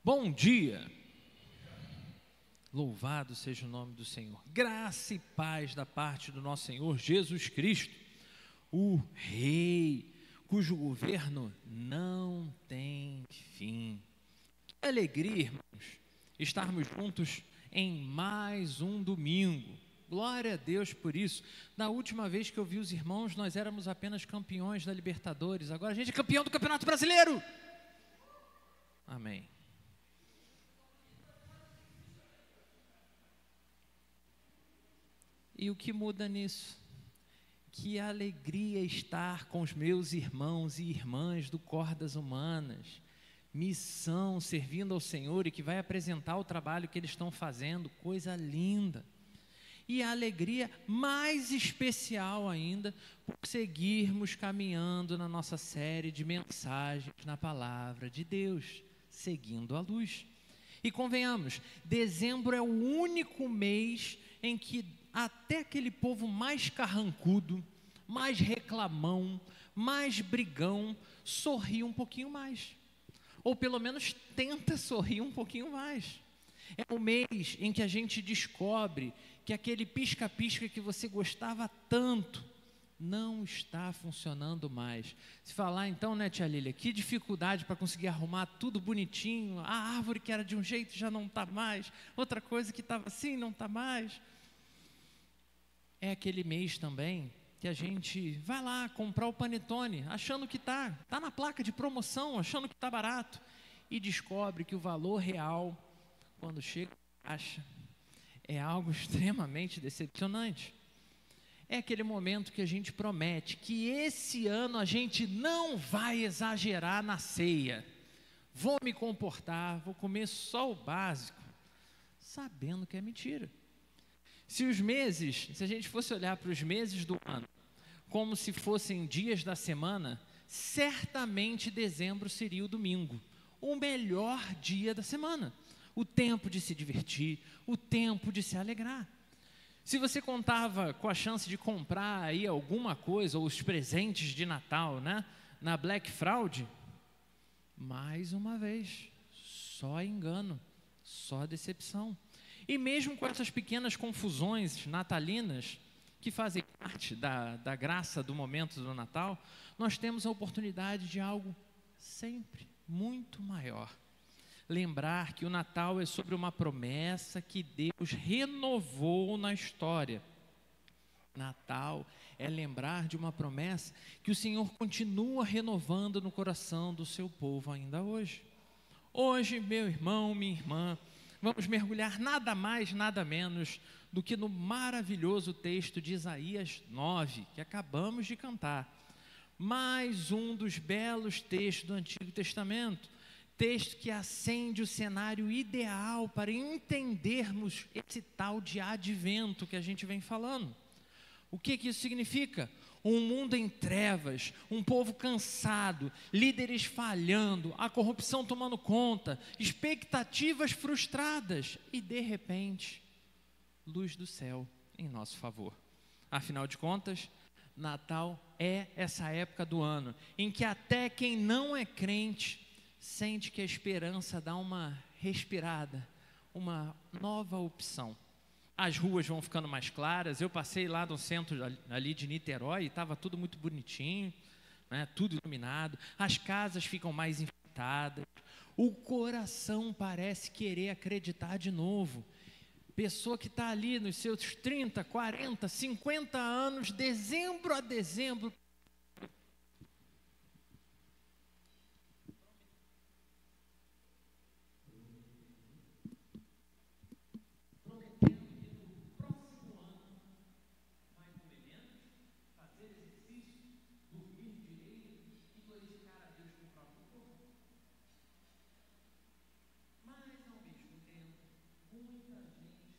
Bom dia, louvado seja o nome do Senhor, graça e paz da parte do nosso Senhor Jesus Cristo, o Rei, cujo governo não tem fim. Que alegria, irmãos, estarmos juntos em mais um domingo. Glória a Deus por isso. Na última vez que eu vi os irmãos, nós éramos apenas campeões da Libertadores, agora a gente é campeão do Campeonato Brasileiro. Amém. E o que muda nisso? Que alegria estar com os meus irmãos e irmãs do Cordas Humanas, missão, servindo ao Senhor e que vai apresentar o trabalho que eles estão fazendo, coisa linda. E a alegria mais especial ainda, por seguirmos caminhando na nossa série de mensagens na Palavra de Deus, seguindo a luz. E convenhamos, dezembro é o único mês em que até aquele povo mais carrancudo, mais reclamão, mais brigão, sorri um pouquinho mais. Ou pelo menos tenta sorrir um pouquinho mais. É o mês em que a gente descobre que aquele pisca-pisca que você gostava tanto não está funcionando mais. Se falar então, né, tia Lília, que dificuldade para conseguir arrumar tudo bonitinho, a árvore que era de um jeito já não está mais, outra coisa que estava assim não está mais. É aquele mês também que a gente vai lá comprar o panetone, achando que está na placa de promoção, achando que está barato, e descobre que o valor real, quando chega a caixa, é algo extremamente decepcionante. É aquele momento que a gente promete que esse ano a gente não vai exagerar na ceia, vou me comportar, vou comer só o básico, sabendo que é mentira. Se a gente fosse olhar para os meses do ano como se fossem dias da semana, certamente dezembro seria o domingo, o melhor dia da semana, o tempo de se divertir, o tempo de se alegrar. Se você contava com a chance de comprar aí alguma coisa, ou os presentes de Natal, né, na Black Fraud, mais uma vez, só engano, só decepção. E mesmo com essas pequenas confusões natalinas, que fazem parte da graça do momento do Natal, nós temos a oportunidade de algo sempre muito maior. Lembrar que o Natal é sobre uma promessa que Deus renovou na história. Natal é lembrar de uma promessa que o Senhor continua renovando no coração do seu povo ainda hoje. Hoje, meu irmão, minha irmã, vamos mergulhar nada mais, nada menos do que no maravilhoso texto de Isaías 9, que acabamos de cantar. Mais um dos belos textos do Antigo Testamento, texto que acende o cenário ideal para entendermos esse tal de advento que a gente vem falando. O que isso significa? Um mundo em trevas, um povo cansado, líderes falhando, a corrupção tomando conta, expectativas frustradas e, de repente, luz do céu em nosso favor. Afinal de contas, Natal é essa época do ano em que até quem não é crente sente que a esperança dá uma respirada, uma nova opção. As ruas vão ficando mais claras. Eu passei lá no centro ali de Niterói e estava tudo muito bonitinho, né? Tudo iluminado. As casas ficam mais enfeitadas. O coração parece querer acreditar de novo. Pessoa que está ali nos seus 30, 40, 50 anos, dezembro a dezembro,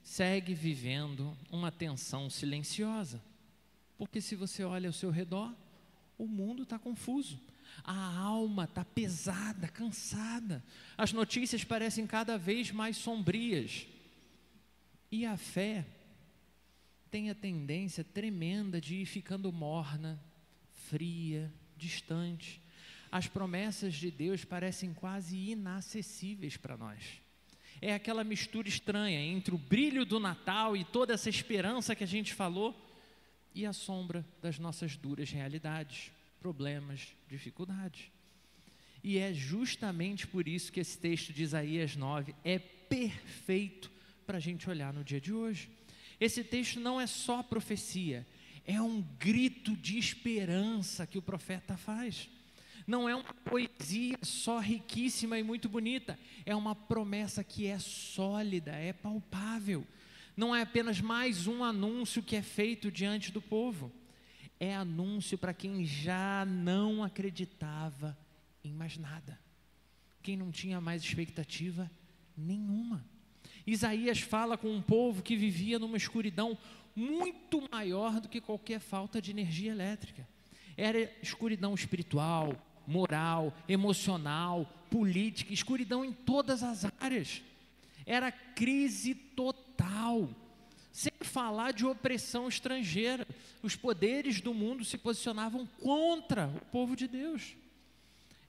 segue vivendo uma tensão silenciosa, porque se você olha ao seu redor, o mundo está confuso, a alma está pesada, cansada, as notícias parecem cada vez mais sombrias, e a fé tem a tendência tremenda de ir ficando morna, fria, distante. as promessas de Deus parecem quase inacessíveis para nós. É aquela mistura estranha entre o brilho do Natal e toda essa esperança que a gente falou e a sombra das nossas duras realidades, problemas, dificuldades. E é justamente por isso que esse texto de Isaías 9 é perfeito para a gente olhar no dia de hoje. Esse texto não é só profecia, é um grito de esperança que o profeta faz. Não é uma poesia só riquíssima e muito bonita, é uma promessa que é sólida, é palpável. Não é apenas mais um anúncio que é feito diante do povo, é anúncio para quem já não acreditava em mais nada, quem não tinha mais expectativa nenhuma. Isaías fala com um povo que vivia numa escuridão muito maior do que qualquer falta de energia elétrica. Era escuridão espiritual, moral, emocional, política, escuridão em todas as áreas. Era crise total, sem falar de opressão estrangeira. Os poderes do mundo se posicionavam contra o povo de Deus.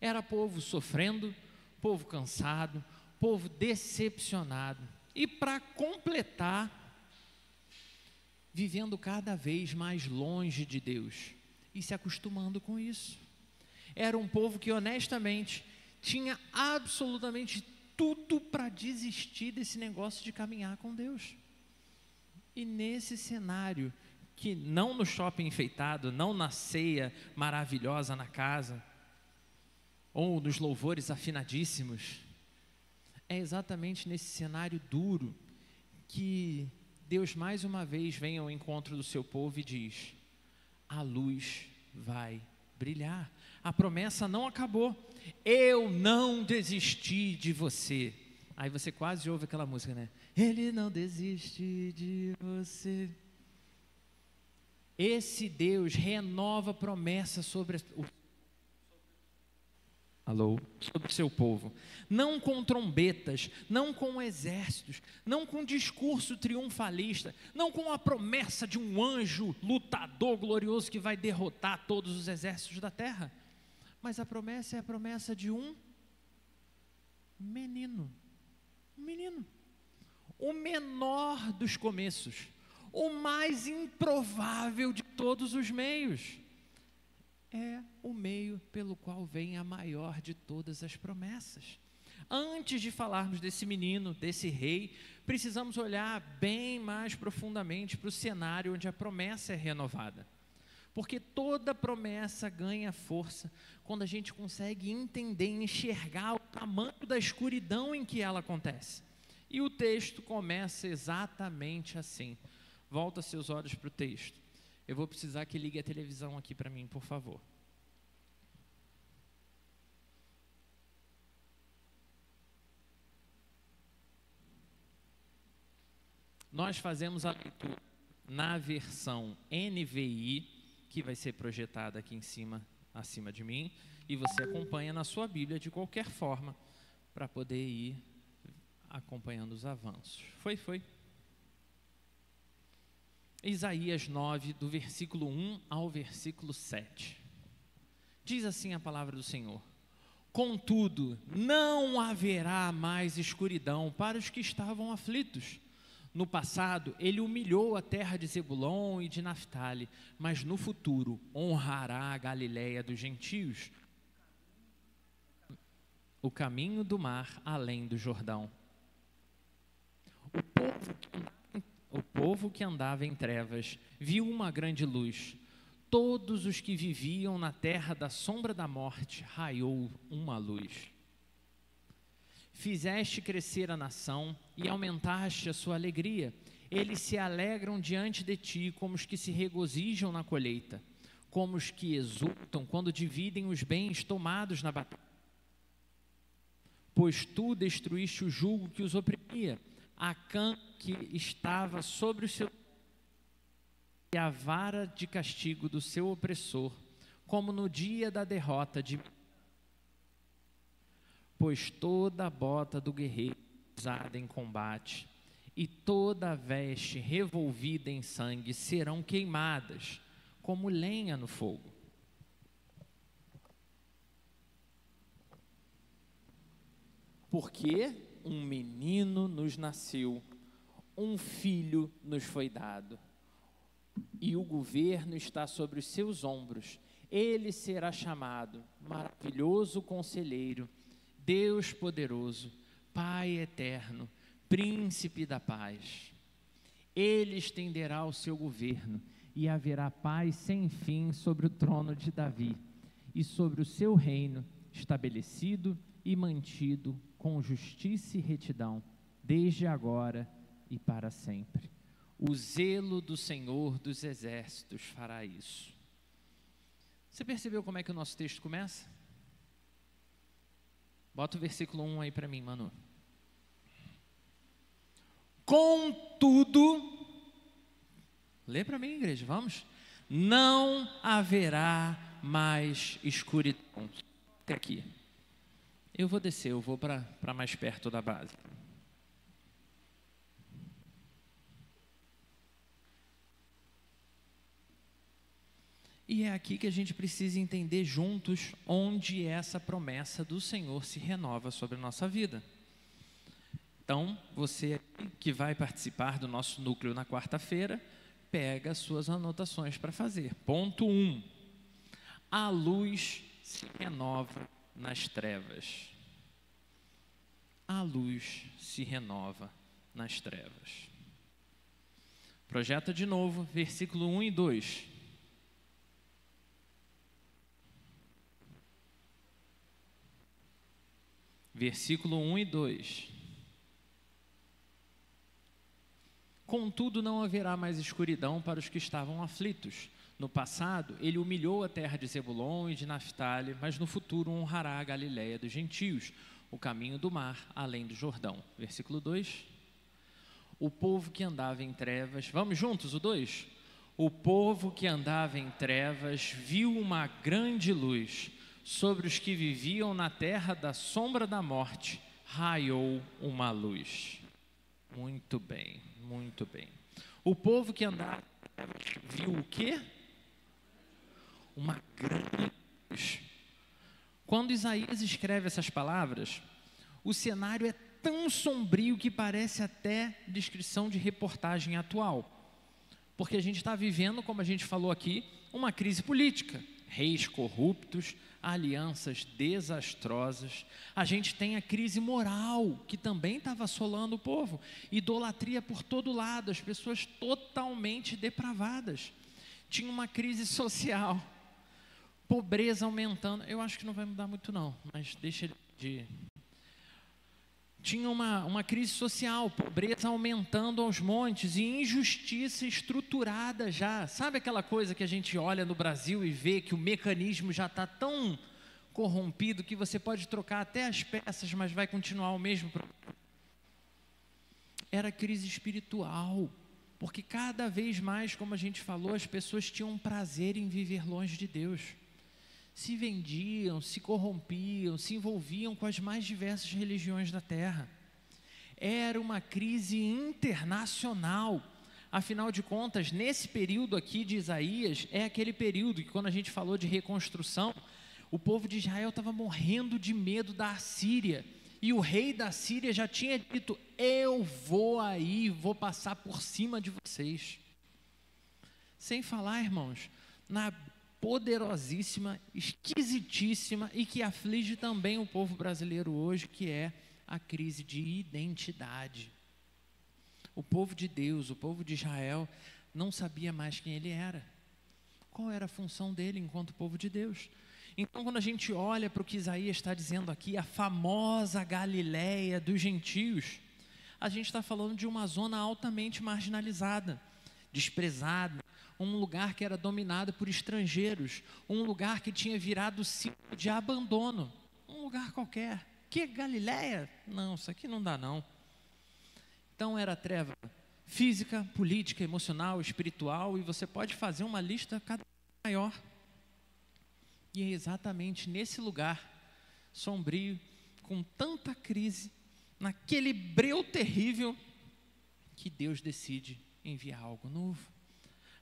Era povo sofrendo, povo cansado, povo decepcionado. E para completar, vivendo cada vez mais longe de Deus e se acostumando com isso. Era um povo que honestamente tinha absolutamente tudo para desistir desse negócio de caminhar com Deus. E nesse cenário, que não no shopping enfeitado, não na ceia maravilhosa na casa, ou nos louvores afinadíssimos, é exatamente nesse cenário duro que Deus mais uma vez vem ao encontro do seu povo e diz: a luz vai brilhar. A promessa não acabou. Eu não desisti de você. Aí você quase ouve aquela música, né? Ele não desiste de você. Esse Deus renova a promessa sobre sobre o seu povo, não com trombetas, não com exércitos, não com discurso triunfalista, não com a promessa de um anjo lutador glorioso que vai derrotar todos os exércitos da terra, mas a promessa é a promessa de um menino, o menor dos começos, o mais improvável de todos os meios. É o meio pelo qual vem a maior de todas as promessas. Antes de falarmos desse menino, desse rei, precisamos olhar bem mais profundamente para o cenário onde a promessa é renovada. Porque toda promessa ganha força quando a gente consegue entender e enxergar o tamanho da escuridão em que ela acontece. E o texto começa exatamente assim. Volta seus olhos para o texto. Eu vou precisar que ligue a televisão aqui para mim, por favor. Nós fazemos a leitura na versão NVI, que vai ser projetada aqui em cima, acima de mim, e você acompanha na sua Bíblia de qualquer forma, para poder ir acompanhando os avanços. Foi. Isaías 9, do versículo 1 ao versículo 7. Diz assim a palavra do Senhor: contudo, não haverá mais escuridão para os que estavam aflitos. No passado, ele humilhou a terra de Zebulon e de Naftali, mas no futuro honrará a Galileia dos gentios, o caminho do mar além do Jordão. O povo que andava em trevas viu uma grande luz. Todos os que viviam na terra da sombra da morte raiou uma luz. Fizeste crescer a nação e aumentaste a sua alegria. Eles se alegram diante de ti como os que se regozijam na colheita, como os que exultam quando dividem os bens tomados na batalha. Pois tu destruíste o jugo que os oprimia, a cã que estava sobre o seu e a vara de castigo do seu opressor, como no dia da derrota de... Pois toda a bota do guerreiro usada em combate e toda a veste revolvida em sangue serão queimadas como lenha no fogo. Porque um menino nos nasceu, um filho nos foi dado, e o governo está sobre os seus ombros. Ele será chamado Maravilhoso Conselheiro, Deus Poderoso, Pai Eterno, Príncipe da Paz. Ele estenderá o seu governo e haverá paz sem fim sobre o trono de Davi e sobre o seu reino, estabelecido e mantido com justiça e retidão, desde agora e para sempre. O zelo do Senhor dos Exércitos fará isso. Você percebeu como é que o nosso texto começa? Bota o versículo 1 aí para mim, Manu. Contudo, lê para mim, igreja, vamos. Não haverá mais escuridão. Até aqui. Eu vou descer, eu vou para mais perto da base. E é aqui que a gente precisa entender juntos onde essa promessa do Senhor se renova sobre a nossa vida. Então, você que vai participar do nosso núcleo na quarta-feira, pega as suas anotações para fazer. Ponto 1. A luz se renova nas trevas. A luz se renova nas trevas. Projeta de novo, versículo 1 e 2. Versículo 1 e 2. Contudo, não haverá mais escuridão para os que estavam aflitos. No passado, ele humilhou a terra de Zebulon e de Naftali, mas no futuro honrará a Galileia dos gentios, o caminho do mar, além do Jordão. Versículo 2. O povo que andava em trevas, vamos juntos, o 2? O povo que andava em trevas viu uma grande luz. Sobre os que viviam na terra da sombra da morte, raiou uma luz. Muito bem, muito bem. O povo que andava viu o quê? Uma grande luz. Quando Isaías escreve essas palavras, o cenário é tão sombrio que parece até descrição de reportagem atual. Porque a gente está vivendo, como a gente falou aqui, uma crise política. Reis corruptos, alianças desastrosas. A gente tem a crise moral, que também estava assolando o povo. Idolatria por todo lado, as pessoas totalmente depravadas. Tinha uma crise social, pobreza aumentando. Eu acho que não vai mudar muito não, mas deixa de... Tinha uma crise social, pobreza aumentando aos montes e injustiça estruturada já. Sabe aquela coisa que a gente olha no Brasil e vê que o mecanismo já está tão corrompido que você pode trocar até as peças, mas vai continuar o mesmo problema? Era crise espiritual, porque cada vez mais, como a gente falou, as pessoas tinham prazer em viver longe de Deus. Se vendiam, se corrompiam, se envolviam com as mais diversas religiões da terra. Era uma crise internacional. Afinal de contas, nesse período aqui de Isaías, é aquele período que, quando a gente falou de reconstrução, o povo de Israel estava morrendo de medo da Assíria. E o rei da Síria já tinha dito: eu vou aí, vou passar por cima de vocês. Sem falar, irmãos, na poderosíssima, esquisitíssima e que aflige também o povo brasileiro hoje, que é a crise de identidade. O povo de Deus, o povo de Israel, não sabia mais quem ele era. Qual era a função dele enquanto povo de Deus? Então, quando a gente olha para o que Isaías está dizendo aqui, a famosa Galileia dos gentios, a gente está falando de uma zona altamente marginalizada, desprezada, um lugar que era dominado por estrangeiros, um lugar que tinha virado símbolo de abandono, um lugar qualquer. Que Galileia? Não, isso aqui não dá não. Então era treva física, política, emocional, espiritual, e você pode fazer uma lista cada vez maior. E é exatamente nesse lugar sombrio, com tanta crise, naquele breu terrível, que Deus decide enviar algo novo.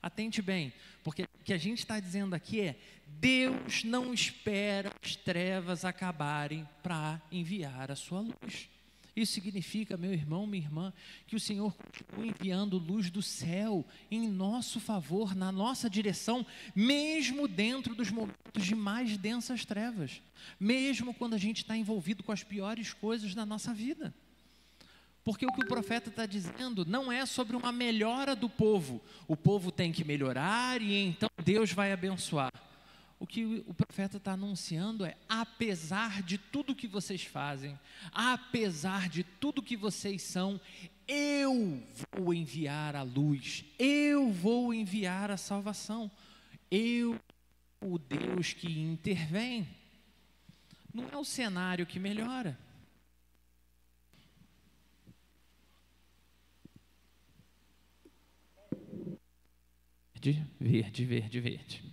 Atente bem, porque o que a gente está dizendo aqui é: Deus não espera as trevas acabarem para enviar a sua luz. Isso significa, meu irmão, minha irmã, que o Senhor continua enviando luz do céu em nosso favor, na nossa direção, mesmo dentro dos momentos de mais densas trevas, mesmo quando a gente está envolvido com as piores coisas da nossa vida. Porque o que o profeta está dizendo não é sobre uma melhora do povo. O povo tem que melhorar e então Deus vai abençoar. O que o profeta está anunciando é: apesar de tudo que vocês fazem, apesar de tudo que vocês são, eu vou enviar a luz, eu vou enviar a salvação. Eu, o Deus que intervém. Não é o cenário que melhora. Verde, verde, verde.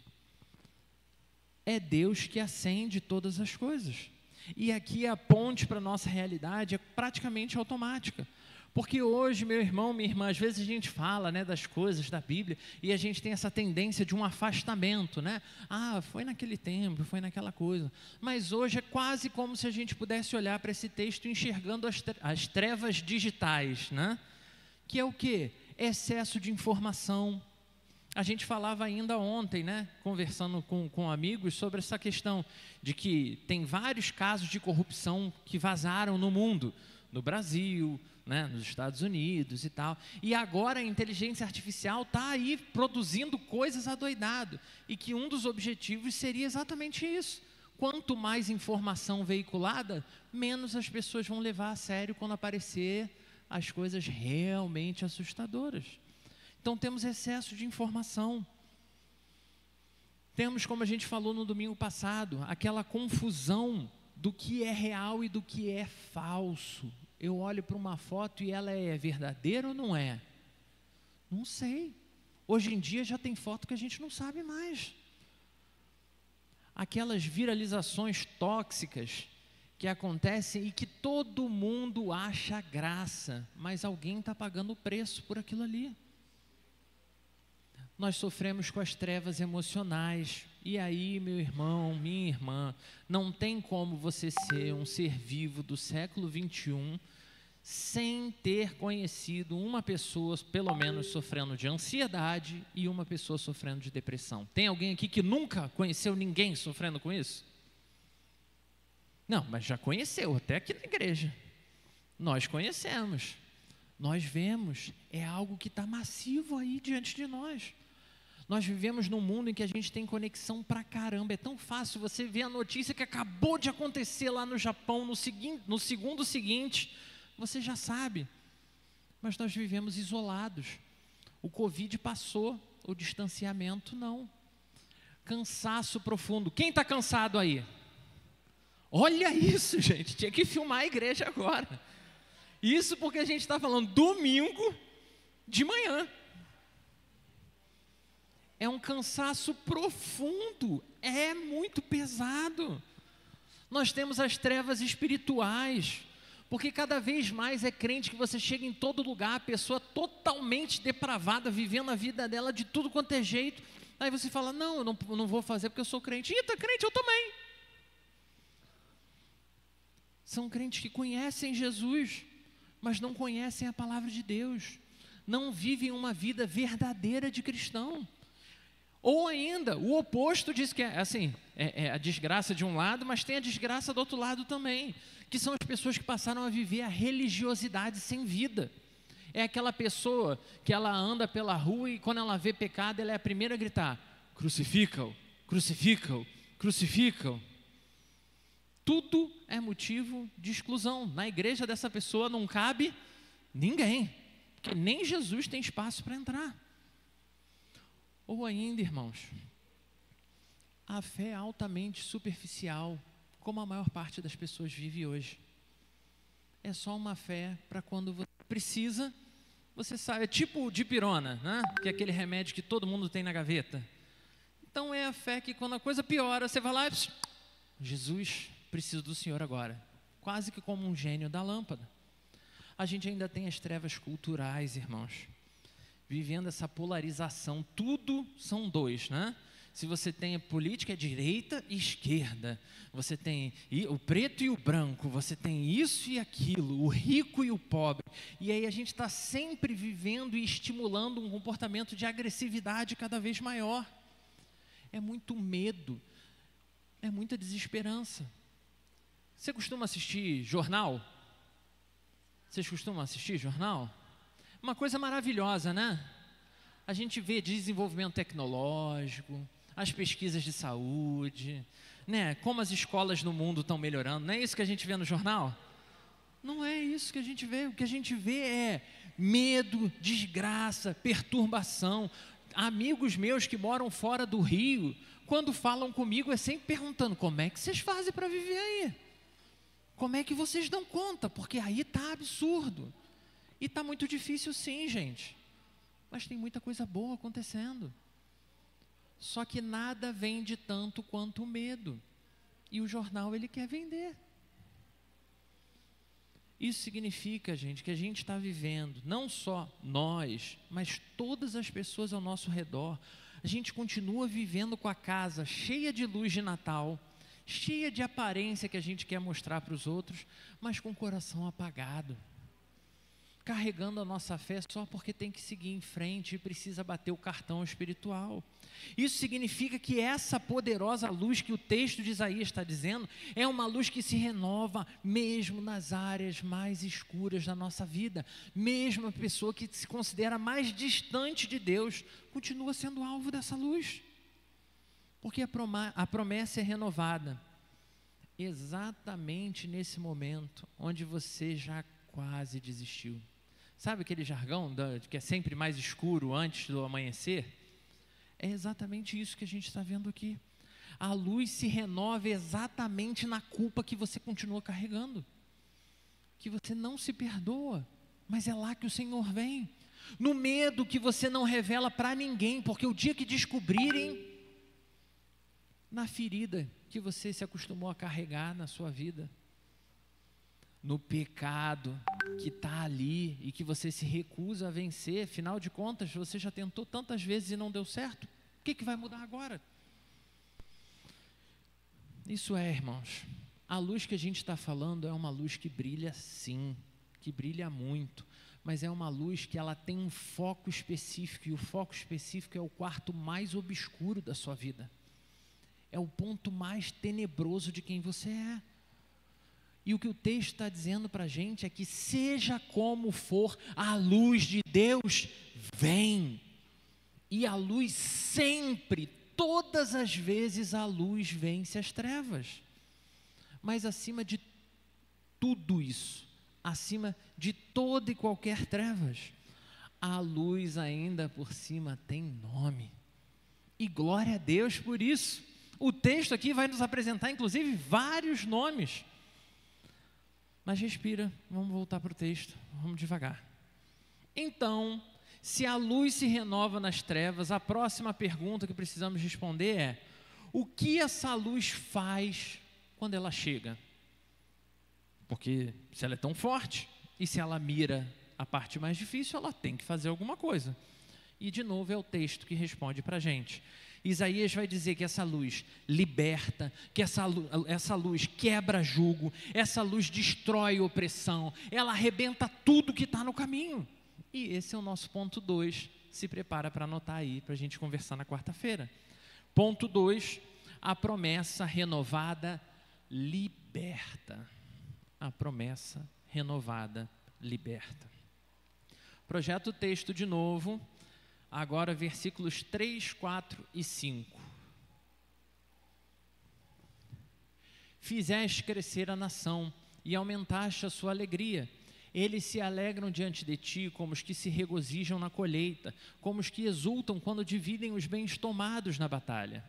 É Deus que acende todas as coisas. E aqui a ponte para a nossa realidade é praticamente automática. Porque hoje, meu irmão, minha irmã, às vezes a gente fala, né, das coisas da Bíblia e a gente tem essa tendência de um afastamento, né? Ah, foi naquele tempo, foi naquela coisa. Mas hoje é quase como se a gente pudesse olhar para esse texto enxergando as trevas digitais, né? Que é o quê? Excesso de informação. A gente falava ainda ontem, né, conversando com amigos sobre essa questão de que tem vários casos de corrupção que vazaram no mundo, no Brasil, né, nos Estados Unidos e tal. E agora a inteligência artificial está aí produzindo coisas adoidado. E que um dos objetivos seria exatamente isso. Quanto mais informação veiculada, menos as pessoas vão levar a sério quando aparecer as coisas realmente assustadoras. Então temos excesso de informação. Temos, como a gente falou no domingo passado, aquela confusão do que é real e do que é falso. Eu olho para uma foto e ela é verdadeira ou não é? Não sei. Hoje em dia já tem foto que a gente não sabe mais. Aquelas viralizações tóxicas que acontecem e que todo mundo acha graça, mas alguém está pagando o preço por aquilo ali. Nós sofremos com as trevas emocionais. E aí, meu irmão, minha irmã, não tem como você ser um ser vivo do século 21 sem ter conhecido uma pessoa, pelo menos, sofrendo de ansiedade e uma pessoa sofrendo de depressão. Tem alguém aqui que nunca conheceu ninguém sofrendo com isso? Não, mas já conheceu, até aqui na igreja. Nós conhecemos, nós vemos, é algo que está massivo aí diante de nós. Nós vivemos num mundo em que a gente tem conexão pra caramba. É tão fácil você ver a notícia que acabou de acontecer lá no Japão, no segundo seguinte, você já sabe. Mas nós vivemos isolados. O Covid passou, o distanciamento não. Cansaço profundo. Quem está cansado aí? Olha isso, gente. Tinha que filmar a igreja agora. Isso porque a gente está falando domingo de manhã. É um cansaço profundo, é muito pesado. Nós temos as trevas espirituais, porque cada vez mais é crente que você chega em todo lugar, a pessoa totalmente depravada, vivendo a vida dela de tudo quanto é jeito. Aí você fala: não, eu não vou fazer porque eu sou crente. Ih, tá crente, eu também. São crentes que conhecem Jesus, mas não conhecem a palavra de Deus, não vivem uma vida verdadeira de cristão. Ou ainda, o oposto diz que é a desgraça de um lado, mas tem a desgraça do outro lado também, que são as pessoas que passaram a viver a religiosidade sem vida. É aquela pessoa que ela anda pela rua e quando ela vê pecado, ela é a primeira a gritar: crucificam, crucificam, crucificam. Tudo é motivo de exclusão. Na igreja dessa pessoa não cabe ninguém, porque nem Jesus tem espaço para entrar. Ou ainda, irmãos, a fé é altamente superficial, como a maior parte das pessoas vive hoje. É só uma fé para quando você precisa, você sabe, é tipo dipirona, né? Que é aquele remédio que todo mundo tem na gaveta. Então é a fé que quando a coisa piora, você vai lá e... Jesus, preciso do Senhor agora. Quase que como um gênio da lâmpada. A gente ainda tem as trevas culturais, irmãos. vivendo essa polarização. Tudo são dois, né? Se você tem a política, é direita e esquerda. Você tem o preto e o branco. Você tem isso e aquilo, o rico e o pobre. E aí a gente está sempre vivendo e estimulando um comportamento de agressividade cada vez maior. É muito medo, é muita desesperança. Você costuma assistir jornal? Vocês costumam assistir jornal? Uma coisa maravilhosa, né? A gente vê desenvolvimento tecnológico, as pesquisas de saúde, né? Como as escolas no mundo estão melhorando. Não é isso que a gente vê no jornal? Não é isso que a gente vê. O que a gente vê é medo, desgraça, perturbação. Amigos meus que moram fora do Rio, quando falam comigo, é sempre perguntando: como é que vocês fazem para viver aí? Como é que vocês dão conta? Porque aí está absurdo. E está muito difícil sim, gente. Mas tem muita coisa boa acontecendo. Só que nada vende tanto quanto o medo. E o jornal, ele quer vender. Isso significa, gente, que a gente está vivendo, não só nós, mas todas as pessoas ao nosso redor. A gente continua vivendo com a casa cheia de luz de Natal, cheia de aparência que a gente quer mostrar para os outros, mas com o coração apagado, carregando a nossa fé só porque tem que seguir em frente e precisa bater o cartão espiritual. Isso significa que essa poderosa luz que o texto de Isaías está dizendo, é uma luz que se renova mesmo nas áreas mais escuras da nossa vida. Mesmo a pessoa que se considera mais distante de Deus, continua sendo alvo dessa luz. Porque a promessa é renovada exatamente nesse momento onde você já quase desistiu. Sabe aquele jargão que é sempre mais escuro antes do amanhecer? É exatamente isso que a gente está vendo aqui. A luz se renova exatamente na culpa que você continua carregando, que você não se perdoa, mas é lá que o Senhor vem. No medo que você não revela para ninguém, porque o dia que descobrirem, na ferida que você se acostumou a carregar na sua vida, no pecado que está ali e que você se recusa a vencer, afinal de contas, você já tentou tantas vezes e não deu certo, o que vai mudar agora? Isso é, irmãos, a luz que a gente está falando é uma luz que brilha sim, que brilha muito, mas é uma luz que ela tem um foco específico, e o foco específico é o quarto mais obscuro da sua vida, é o ponto mais tenebroso de quem você é. E o que o texto está dizendo para a gente é que seja como for, a luz de Deus vem. E a luz sempre, todas as vezes a luz vence as trevas. Mas acima de tudo isso, acima de toda e qualquer trevas, a luz ainda por cima tem nome. E glória a Deus por isso. O texto aqui vai nos apresentar inclusive vários nomes. Mas respira, vamos voltar para o texto, vamos devagar. Então, se a luz se renova nas trevas, a próxima pergunta que precisamos responder é: o que essa luz faz quando ela chega? Porque se ela é tão forte, e se ela mira a parte mais difícil, ela tem que fazer alguma coisa. E de novo é o texto que responde para a gente. Isaías vai dizer que essa luz liberta, que essa luz quebra jugo, essa luz destrói opressão, ela arrebenta tudo que está no caminho. E esse é o nosso ponto 2, se prepara para anotar aí, para a gente conversar na quarta-feira. Ponto 2, a promessa renovada liberta. A promessa renovada liberta. Projeta o texto de novo. Agora versículos 3, 4 e 5. Fizeste crescer a nação e aumentaste a sua alegria. Eles se alegram diante de ti como os que se regozijam na colheita, como os que exultam quando dividem os bens tomados na batalha.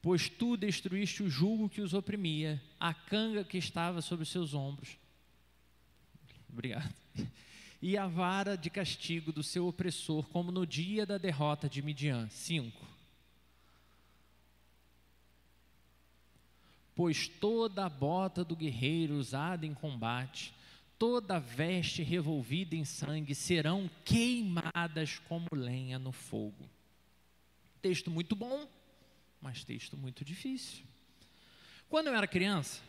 Pois tu destruíste o jugo que os oprimia, a canga que estava sobre os seus ombros. Obrigado. E a vara de castigo do seu opressor, como no dia da derrota de Midian. 5. Pois toda a bota do guerreiro usada em combate, toda veste revolvida em sangue serão queimadas como lenha no fogo. Texto muito bom, mas texto muito difícil. Quando eu era criança,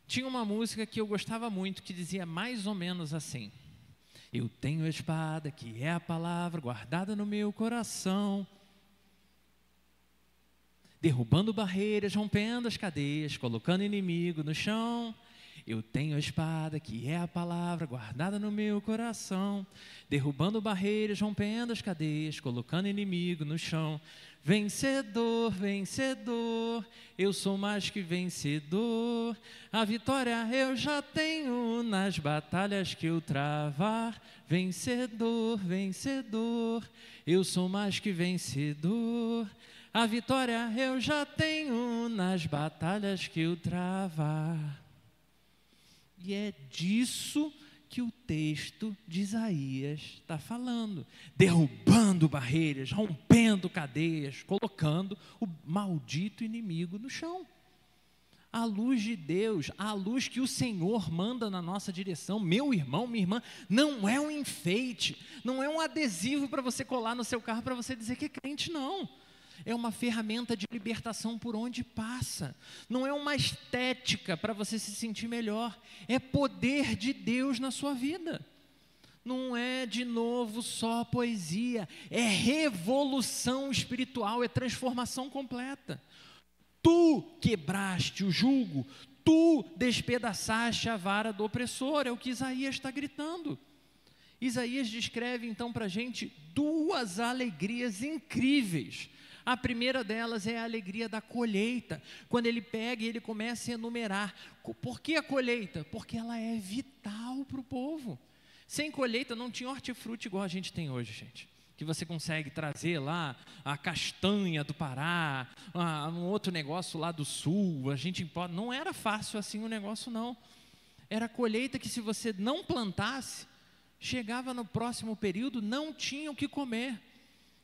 tinha uma música que eu gostava muito, que dizia mais ou menos assim: eu tenho a espada, que é a palavra, guardada no meu coração, derrubando barreiras, rompendo as cadeias, colocando inimigo no chão. Eu tenho a espada, que é a palavra, guardada no meu coração, derrubando barreiras, rompendo as cadeias, colocando inimigo no chão. Vencedor, vencedor, eu sou mais que vencedor. A vitória eu já tenho nas batalhas que eu travar. Vencedor, vencedor, eu sou mais que vencedor. A vitória eu já tenho nas batalhas que eu travar. E é disso que o texto de Isaías está falando, derrubando barreiras, rompendo cadeias, colocando o maldito inimigo no chão. A luz de Deus, a luz que o Senhor manda na nossa direção, meu irmão, minha irmã, não é um enfeite, não é um adesivo para você colar no seu carro para você dizer que é crente, não. É uma ferramenta de libertação por onde passa. Não é uma estética para você se sentir melhor. É poder de Deus na sua vida. Não é, de novo, só poesia. É revolução espiritual, é transformação completa. Tu quebraste o jugo, tu despedaçaste a vara do opressor. É o que Isaías está gritando. Isaías descreve então para a gente duas alegrias incríveis. A primeira delas é a alegria da colheita, quando ele pega e ele começa a enumerar. Por que a colheita? Porque ela é vital para o povo. Sem colheita não tinha hortifruti igual a gente tem hoje, gente. Que você consegue trazer lá a castanha do Pará, um outro negócio lá do sul, a gente importa. Não era fácil assim o negócio, não. Era colheita que, se você não plantasse, chegava no próximo período, não tinha o que comer.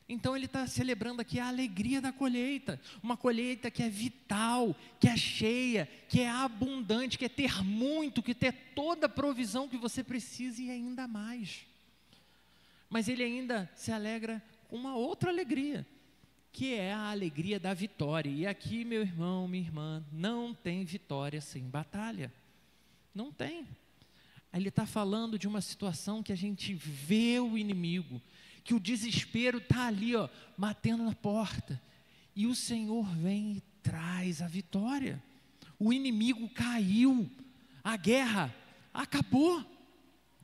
Então ele está celebrando aqui a alegria da colheita, uma colheita que é vital, que é cheia, que é abundante, que é ter muito, que é ter toda a provisão que você precisa e ainda mais. Mas ele ainda se alegra com uma outra alegria, que é a alegria da vitória. E aqui, meu irmão, minha irmã, não tem vitória sem batalha, não tem. Ele está falando de uma situação que a gente vê o inimigo, que o desespero está ali, ó, batendo na porta, e o Senhor vem e traz a vitória. O inimigo caiu, a guerra acabou.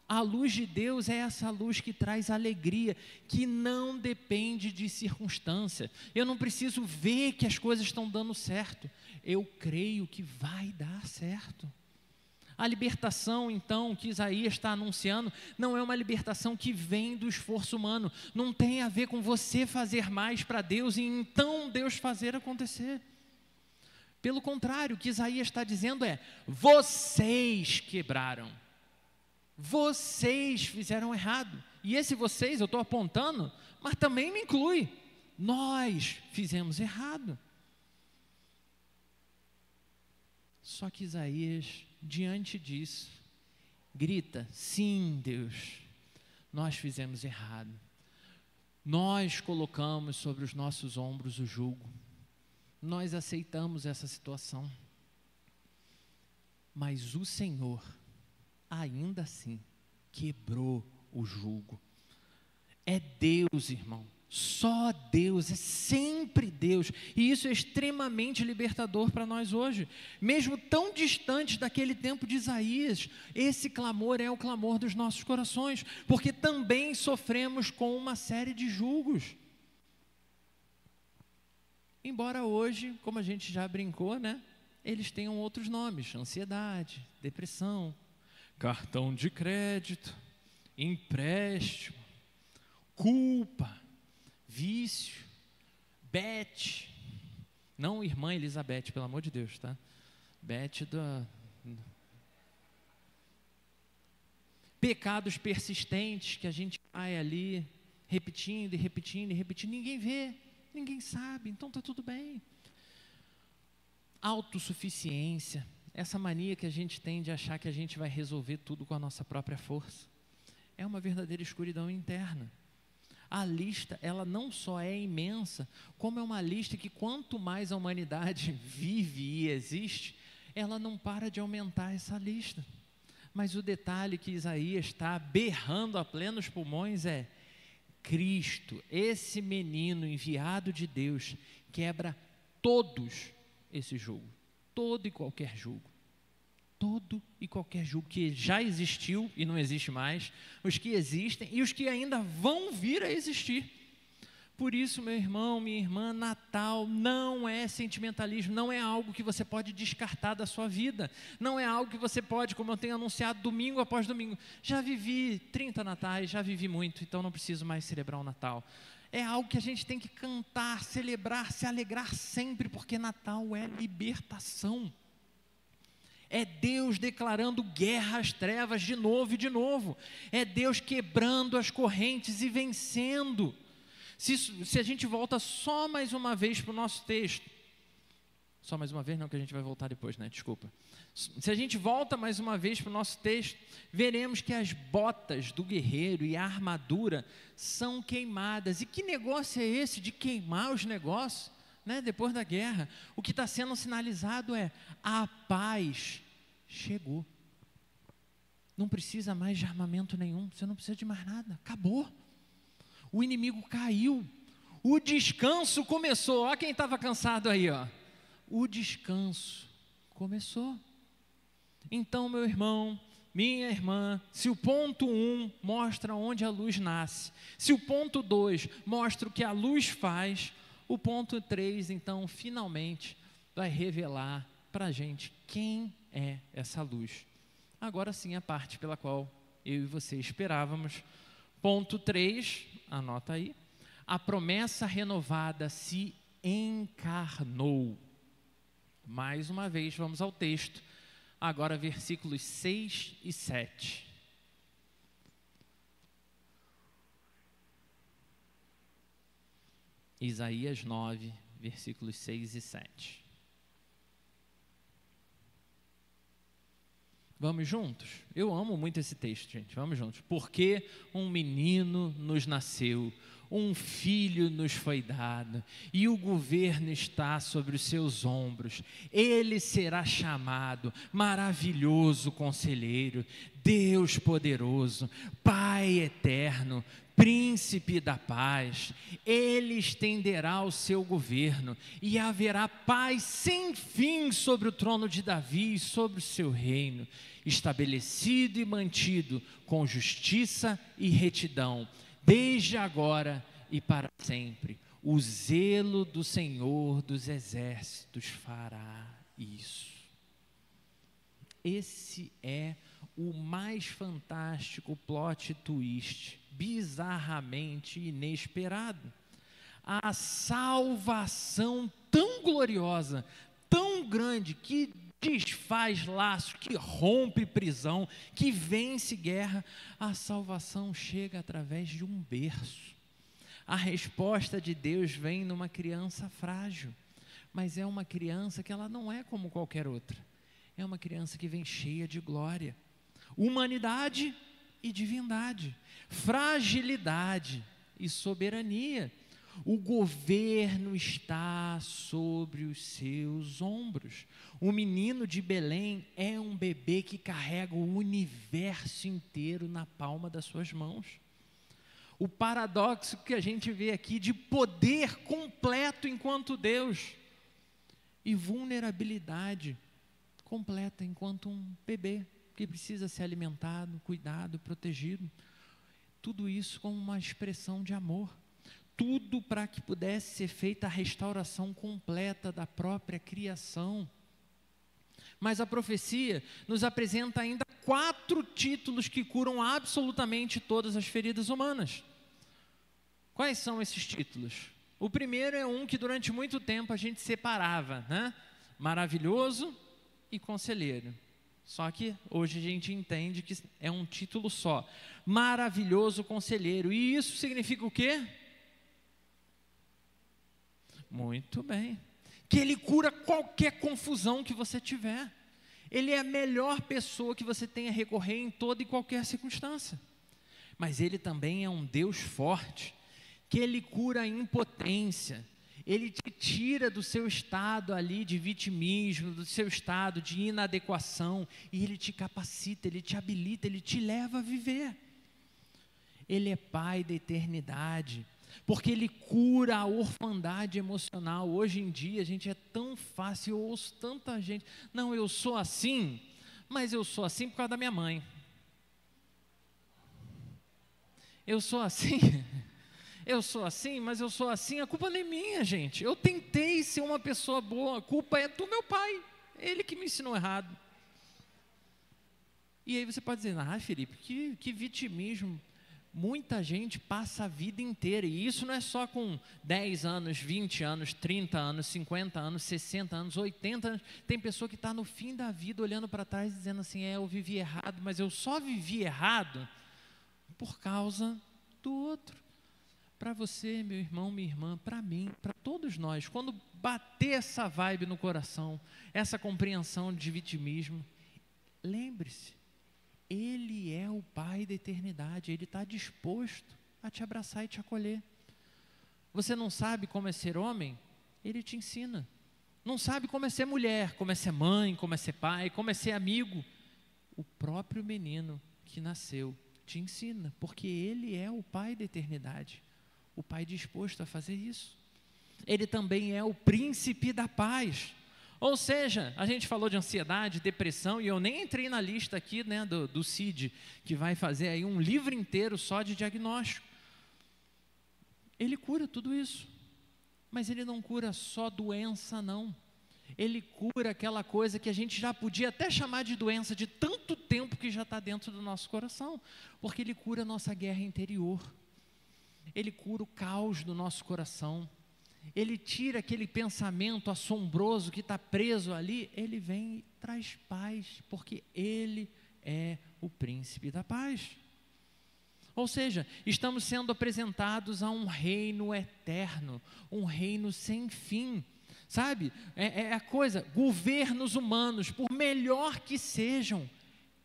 A luz de Deus é essa luz que traz alegria, que não depende de circunstância. Eu não preciso ver que as coisas estão dando certo, eu creio que vai dar certo. A libertação, então, que Isaías está anunciando, não é uma libertação que vem do esforço humano, não tem a ver com você fazer mais para Deus e então Deus fazer acontecer. Pelo contrário, o que Isaías está dizendo é: vocês quebraram, vocês fizeram errado. E esse vocês eu estou apontando, mas também me inclui. Nós fizemos errado. Só que Isaías, diante disso, grita: sim, Deus, nós fizemos errado. Nós colocamos sobre os nossos ombros o jugo. Nós aceitamos essa situação. Mas o Senhor, ainda assim, quebrou o jugo. É Deus, irmão. Só Deus, é sempre Deus, e isso é extremamente libertador para nós hoje, mesmo tão distante daquele tempo de Isaías. Esse clamor é o clamor dos nossos corações, porque também sofremos com uma série de julgos, embora hoje, como a gente já brincou, né, eles tenham outros nomes: ansiedade, depressão, cartão de crédito, empréstimo, culpa, vício, Beth, não irmã Elizabeth, pelo amor de Deus, tá? Beth pecados persistentes que a gente vai ali repetindo e repetindo e repetindo, ninguém vê, ninguém sabe, então está tudo bem. Autossuficiência, essa mania que a gente tem de achar que a gente vai resolver tudo com a nossa própria força. É uma verdadeira escuridão interna. A lista, ela não só é imensa, como é uma lista que quanto mais a humanidade vive e existe, ela não para de aumentar essa lista. Mas o detalhe que Isaías está berrando a plenos pulmões é: Cristo, esse menino enviado de Deus, quebra todos esse jugo, todo e qualquer jugo. Todo e qualquer jugo que já existiu e não existe mais, os que existem e os que ainda vão vir a existir. Por isso, meu irmão, minha irmã, Natal não é sentimentalismo, não é algo que você pode descartar da sua vida, não é algo que você pode, como eu tenho anunciado domingo após domingo, já vivi 30 natais, já vivi muito, então não preciso mais celebrar o Natal. É algo que a gente tem que cantar, celebrar, se alegrar sempre, porque Natal é libertação. É Deus declarando guerra às trevas de novo e de novo. É Deus quebrando as correntes e vencendo. Se a gente volta só mais uma vez para o nosso texto, só mais uma vez não, que a gente vai voltar depois, né? Desculpa. Se a gente volta mais uma vez para o nosso texto, veremos que as botas do guerreiro e a armadura são queimadas. E que negócio é esse de queimar os negócios? Depois da guerra, o que está sendo sinalizado é: a paz chegou. Não precisa mais de armamento nenhum, você não precisa de mais nada, acabou. O inimigo caiu, o descanso começou. Olha quem estava cansado aí, ó. O descanso começou. Então, meu irmão, minha irmã, se o ponto 1 mostra onde a luz nasce, se o ponto 2 mostra o que a luz faz, o ponto 3, então, finalmente, vai revelar para a gente quem é essa luz. Agora sim, a parte pela qual eu e você esperávamos. Ponto 3, anota aí: a promessa renovada se encarnou. Mais uma vez, vamos ao texto. Agora, versículos 6 e 7. Isaías 9, versículos 6 e 7. Vamos juntos? Eu amo muito esse texto, gente. Vamos juntos. Porque um menino nos nasceu, um filho nos foi dado, e o governo está sobre os seus ombros. Ele será chamado Maravilhoso Conselheiro, Deus Poderoso, Pai Eterno, Príncipe da Paz. Ele estenderá o seu governo e haverá paz sem fim sobre o trono de Davi e sobre o seu reino, estabelecido e mantido com justiça e retidão, desde agora e para sempre. O zelo do Senhor dos Exércitos fará isso. Esse é o mais fantástico plot twist, bizarramente inesperado. A salvação tão gloriosa, tão grande, que desfaz laços, que rompe prisão, que vence guerra. A salvação chega através de um berço. A resposta de Deus vem numa criança frágil, mas é uma criança que ela não é como qualquer outra. É uma criança que vem cheia de glória, humanidade e divindade, fragilidade e soberania. O governo está sobre os seus ombros. O menino de Belém é um bebê que carrega o universo inteiro na palma das suas mãos. O paradoxo que a gente vê aqui de poder completo enquanto Deus e vulnerabilidade completa enquanto um bebê que precisa ser alimentado, cuidado, protegido. Tudo isso como uma expressão de amor. Tudo para que pudesse ser feita a restauração completa da própria criação. Mas a profecia nos apresenta ainda 4 títulos que curam absolutamente todas as feridas humanas. Quais são esses títulos? O primeiro é um que durante muito tempo a gente separava, né? Maravilhoso e Conselheiro. Só que hoje a gente entende que é um título só. Maravilhoso Conselheiro. E isso significa o quê? Muito bem. Que Ele cura qualquer confusão que você tiver. Ele é a melhor pessoa que você tem a recorrer em toda e qualquer circunstância. Mas Ele também é um Deus forte, que Ele cura a impotência. Ele te tira do seu estado ali de vitimismo, do seu estado de inadequação, e Ele te capacita, Ele te habilita, Ele te leva a viver. Ele é Pai da eternidade, porque Ele cura a orfandade emocional. Hoje em dia, a gente é tão fácil, eu ouço tanta gente, não, eu sou assim, mas eu sou assim por causa da minha mãe. Eu sou assim, mas eu sou assim, a culpa não é minha, gente. Eu tentei ser uma pessoa boa, a culpa é do meu pai, ele que me ensinou errado. E aí você pode dizer, Felipe, que vitimismo. Muita gente passa a vida inteira, e isso não é só com 10 anos, 20 anos, 30 anos, 50 anos, 60 anos, 80 anos. Tem pessoa que está no fim da vida olhando para trás dizendo assim, eu vivi errado, mas eu só vivi errado por causa do outro. Para você, meu irmão, minha irmã, para mim, para todos nós, quando bater essa vibe no coração, essa compreensão de vitimismo, lembre-se, Ele é o Pai da eternidade, Ele está disposto a te abraçar e te acolher. Você não sabe como é ser homem? Ele te ensina. Não sabe como é ser mulher, como é ser mãe, como é ser pai, como é ser amigo. O próprio menino que nasceu te ensina, porque Ele é o Pai da eternidade, o Pai disposto a fazer isso. Ele também é o príncipe da paz. Ou seja, a gente falou de ansiedade, depressão, e eu nem entrei na lista aqui, né, do CID, que vai fazer aí um livro inteiro só de diagnóstico. Ele cura tudo isso, mas Ele não cura só doença, não. Ele cura aquela coisa que a gente já podia até chamar de doença de tanto tempo que já está dentro do nosso coração, porque Ele cura a nossa guerra interior, Ele cura o caos do nosso coração, Ele tira aquele pensamento assombroso que está preso ali, Ele vem e traz paz, porque Ele é o príncipe da paz. Ou seja, estamos sendo apresentados a um reino eterno, um reino sem fim, sabe? É a coisa, governos humanos, por melhor que sejam,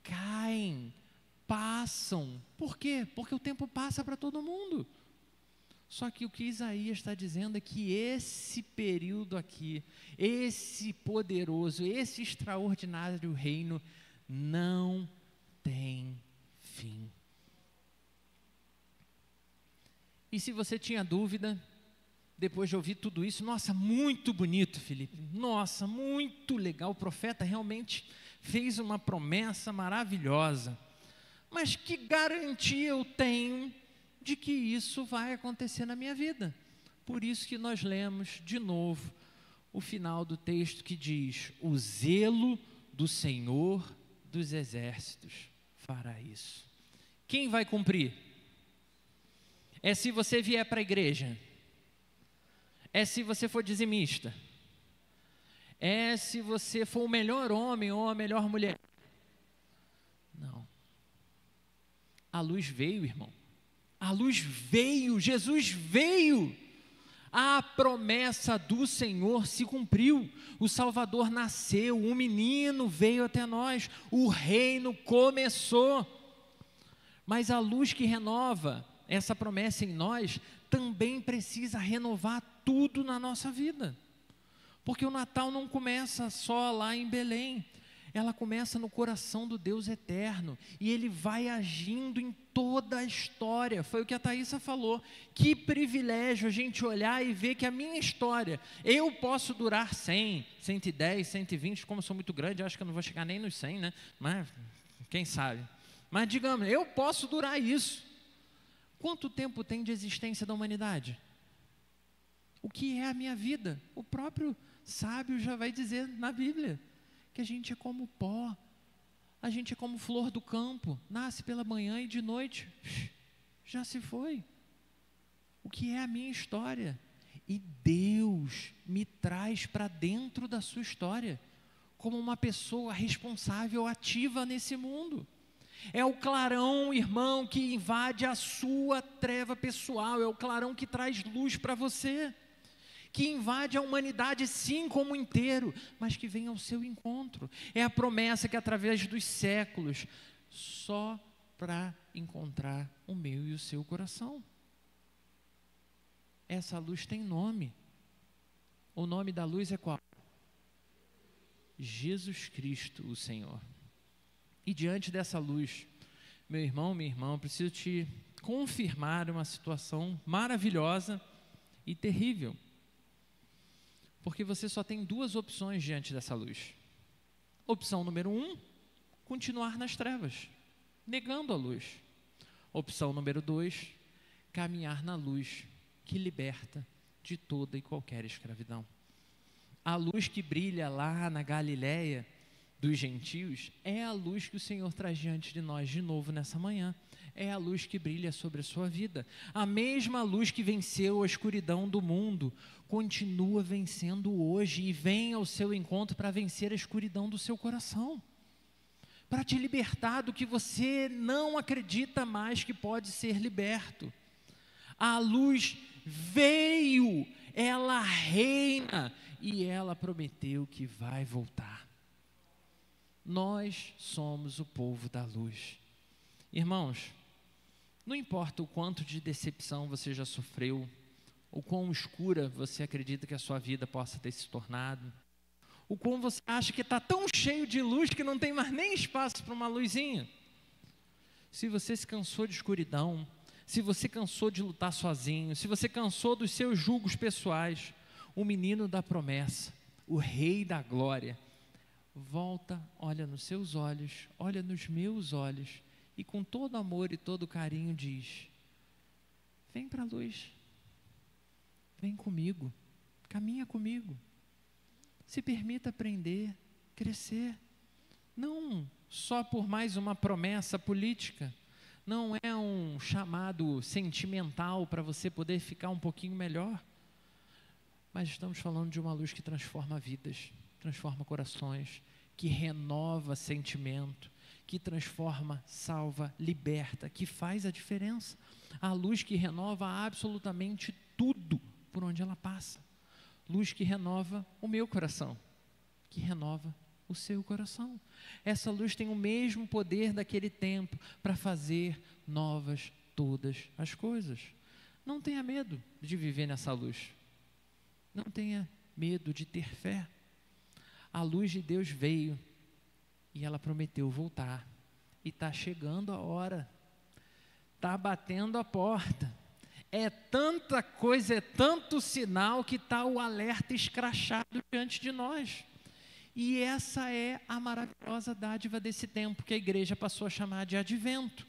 caem, passam. Por quê? Porque o tempo passa para todo mundo. Só que o que Isaías está dizendo é que esse período aqui, esse poderoso, esse extraordinário reino, não tem fim. E se você tinha dúvida, depois de ouvir tudo isso, nossa, muito bonito, Felipe, nossa, muito legal, o profeta realmente fez uma promessa maravilhosa, mas que garantia eu tenho de que isso vai acontecer na minha vida? Por isso que nós lemos de novo o final do texto que diz, o zelo do Senhor dos exércitos fará isso. Quem vai cumprir? É se você vier para a igreja, é se você for dizimista, é se você for o melhor homem ou a melhor mulher. Não. A luz veio, irmão. A luz veio, Jesus veio, a promessa do Senhor se cumpriu, o Salvador nasceu, um menino veio até nós, o reino começou, mas a luz que renova essa promessa em nós, também precisa renovar tudo na nossa vida, porque o Natal não começa só lá em Belém, ela começa no coração do Deus eterno, e Ele vai agindo em toda a história. Foi o que a Thaísa falou, que privilégio a gente olhar e ver que a minha história, eu posso durar 100, 110, 120, como eu sou muito grande, acho que eu não vou chegar nem nos 100, né? Mas quem sabe, mas digamos, eu posso durar isso. Quanto tempo tem de existência da humanidade? O que é a minha vida? O próprio sábio já vai dizer na Bíblia, que a gente é como pó, a gente é como flor do campo, nasce pela manhã e de noite, já se foi. O que é a minha história? E Deus me traz para dentro da sua história, como uma pessoa responsável, ativa nesse mundo. É o clarão, irmão, que invade a sua treva pessoal, é o clarão que traz luz para você, que invade a humanidade sim como inteiro, mas que vem ao seu encontro. É a promessa que através dos séculos, só para encontrar o meu e o seu coração. Essa luz tem nome. O nome da luz é qual? Jesus Cristo, o Senhor. E diante dessa luz, meu irmão, minha irmã, eu preciso te confirmar uma situação maravilhosa e terrível. Porque você só tem duas opções diante dessa luz. Opção número 1, continuar nas trevas, negando a luz. Opção número 2, caminhar na luz que liberta de toda e qualquer escravidão. A luz que brilha lá na Galileia dos gentios é a luz que o Senhor traz diante de nós de novo nessa manhã. É a luz que brilha sobre a sua vida. A mesma luz que venceu a escuridão do mundo continua vencendo hoje e vem ao seu encontro para vencer a escuridão do seu coração, para te libertar do que você não acredita mais que pode ser liberto. A luz veio, ela reina e ela prometeu que vai voltar. Nós somos o povo da luz. Irmãos, não importa o quanto de decepção você já sofreu, o quão escura você acredita que a sua vida possa ter se tornado, o quão você acha que está tão cheio de luz que não tem mais nem espaço para uma luzinha. Se você se cansou de escuridão, se você cansou de lutar sozinho, se você cansou dos seus julgos pessoais, o menino da promessa, o rei da glória, volta, olha nos seus olhos, olha nos meus olhos e com todo amor e todo carinho diz: vem para a luz, vem comigo, caminha comigo, se permita aprender, crescer, não só por mais uma promessa política, não é um chamado sentimental para você poder ficar um pouquinho melhor, mas estamos falando de uma luz que transforma vidas, transforma corações, que renova sentimento, que transforma, salva, liberta, que faz a diferença. A luz que renova absolutamente tudo por onde ela passa. Luz que renova o meu coração, que renova o seu coração. Essa luz tem o mesmo poder daquele tempo para fazer novas todas as coisas. Não tenha medo de viver nessa luz. Não tenha medo de ter fé. A luz de Deus veio e ela prometeu voltar. E está chegando a hora. Está batendo a porta. É tanta coisa, é tanto sinal que está o alerta escrachado diante de nós. E essa é a maravilhosa dádiva desse tempo que a igreja passou a chamar de advento.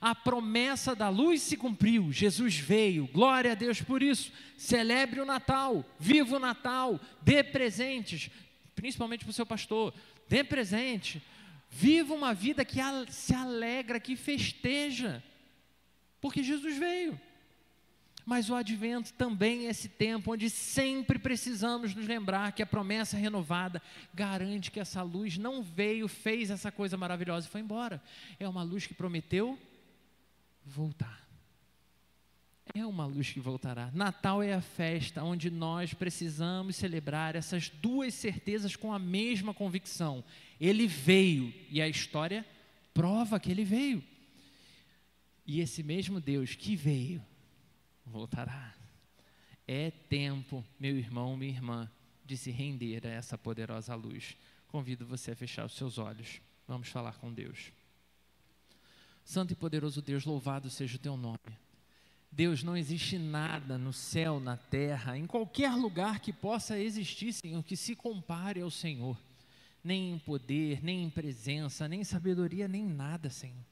A promessa da luz se cumpriu, Jesus veio, glória a Deus por isso. Celebre o Natal, viva o Natal, dê presentes, principalmente para o seu pastor, dê presente, viva uma vida que se alegra, que festeja, porque Jesus veio. Mas o advento também é esse tempo onde sempre precisamos nos lembrar que a promessa renovada garante que essa luz não veio, fez essa coisa maravilhosa e foi embora. É uma luz que prometeu voltar. É uma luz que voltará. Natal é a festa onde nós precisamos celebrar essas duas certezas com a mesma convicção. Ele veio e a história prova que ele veio. E esse mesmo Deus que veio voltará. É tempo, meu irmão, minha irmã, de se render a essa poderosa luz. Convido você a fechar os seus olhos. Vamos falar com Deus. Santo e poderoso Deus, louvado seja o teu nome. Deus, não existe nada no céu, na terra, em qualquer lugar que possa existir, Senhor, que se compare ao Senhor. Nem em poder, nem em presença, nem em sabedoria, nem nada, Senhor.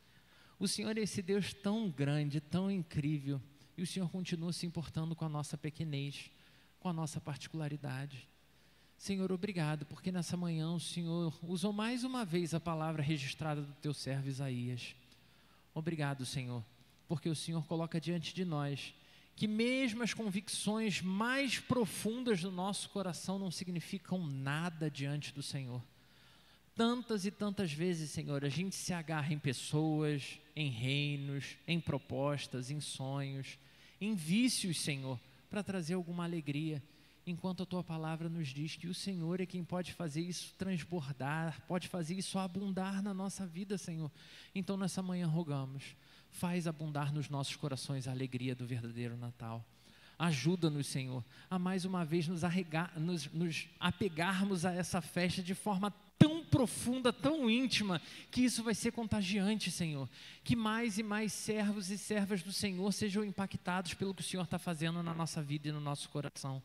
O Senhor é esse Deus tão grande, tão incrível, e o Senhor continua se importando com a nossa pequenez, com a nossa particularidade. Senhor, obrigado, porque nessa manhã o Senhor usou mais uma vez a palavra registrada do teu servo Isaías. Obrigado, Senhor, porque o Senhor coloca diante de nós que mesmo as convicções mais profundas do nosso coração não significam nada diante do Senhor. Tantas e tantas vezes, Senhor, a gente se agarra em pessoas, em reinos, em propostas, em sonhos, em vícios, Senhor, para trazer alguma alegria. enquanto a Tua palavra nos diz que o Senhor é quem pode fazer isso transbordar, pode fazer isso abundar na nossa vida, Senhor. Então, nessa manhã rogamos, faz abundar nos nossos corações a alegria do verdadeiro Natal. Ajuda-nos, Senhor, a mais uma vez nos apegarmos a essa festa de forma tão profunda, tão íntima, que isso vai ser contagiante, Senhor. Que mais e mais servos e servas do Senhor sejam impactados pelo que o Senhor está fazendo na nossa vida e no nosso coração.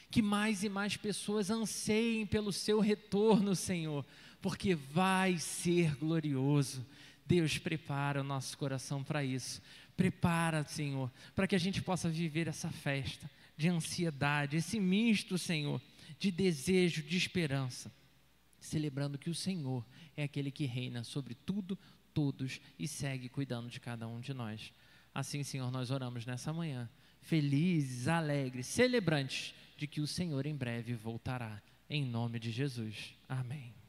Que mais e mais pessoas anseiem pelo seu retorno, Senhor, porque vai ser glorioso. Deus, prepara o nosso coração para isso. Prepara, Senhor, para que a gente possa viver essa festa de ansiedade, esse misto, Senhor, de desejo, de esperança, celebrando que o Senhor é aquele que reina sobre tudo, todos e segue cuidando de cada um de nós. Assim, Senhor, nós oramos nessa manhã, felizes, alegres, celebrantes de que o Senhor em breve voltará. Em nome de Jesus. Amém.